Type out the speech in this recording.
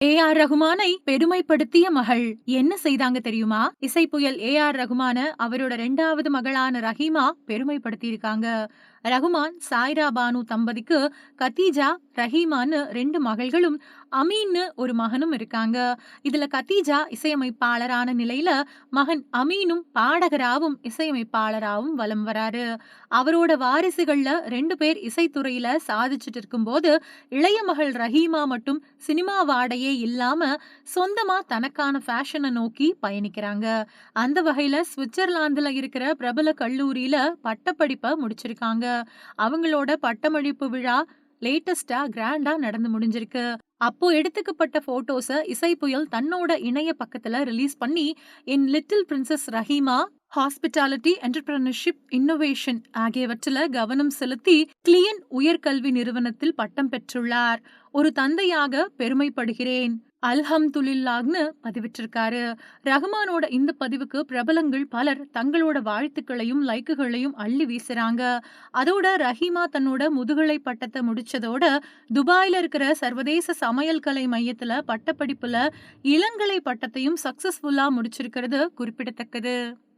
A.R.. ரகுமானை பெருமைப்படுத்திய மகள் என்ன செய்தாங்க தெரியுமா? இசைப்புயல் ஏ.ஆர். ரகுமான அவரோட 2வது மகளான ரஹீமா பெருமைப்படுத்தியிருக்காங்க. ரகுமான், சாய்ரா பானு தம்பதிக்கு கத்தீஜா, ரஹீமான்னு 2 மகள்களும், அமீன்னு ஒரு மகனும் இருக்காங்க. இதுல கத்தீஜா இசையமைப்பாளரான நிலையில, மகன் அமீனும் பாடகராவும், இசையமைப்பாளராவும் வலம் வராரு. அவரோட வாரிசுகள்ல 2 பேர் இசைத்துறையில சாதிச்சுட்டு இருக்கும்போது, இளைய மகள் ரஹீமா மட்டும் சினிமா வாடையே இல்லாம சொந்தமா தனக்கான ஃபேஷனை நோக்கி பயணிக்கிறாங்க. அந்த வகையில சுவிட்சர்லாந்துல இருக்கிற பிரபல கல்லூரியில பட்டப்படிப்பை முடிச்சிருக்காங்க. அவங்களோட பட்டமளிப்பு விழா லேட்டஸ்டா கிராண்டா நடந்து முடிஞ்சிருக்கு. அப்போ எடுத்துக்கப்பட்ட போட்டோஸ இசைப்புயல் தன்னோட இணைய பக்கத்துல ரிலீஸ் பண்ணி, என் little princess Raheema hospitality, entrepreneurship, innovation ஆகியவற்றில கவனம் செலுத்தி கிளியன் உயர்கல்வி நிறுவனத்தில் பட்டம் பெற்றுள்ளார். ஒரு தந்தையாக பெருமைப்படுகிறேன், அல்ஹம்துலில்லாஹ்னு பதிவிட்டிருக்காரு. ரஹ்மானோட இந்த பதிவுக்கு பிரபலங்கள் பலர் தங்களோட வாழ்த்துக்களையும் லைக்குகளையும் அள்ளி வீசுறாங்க. அதோட ரஹீமா தன்னோட முதுகலை பட்டத்தை முடிச்சதோட துபாயில இருக்கிற சர்வதேச சமையல் கலை மையத்துல பட்டப்படிப்புல இளங்கலை பட்டத்தையும் சக்சஸ்ஃபுல்லா முடிச்சிருக்கிறது குறிப்பிடத்தக்கது.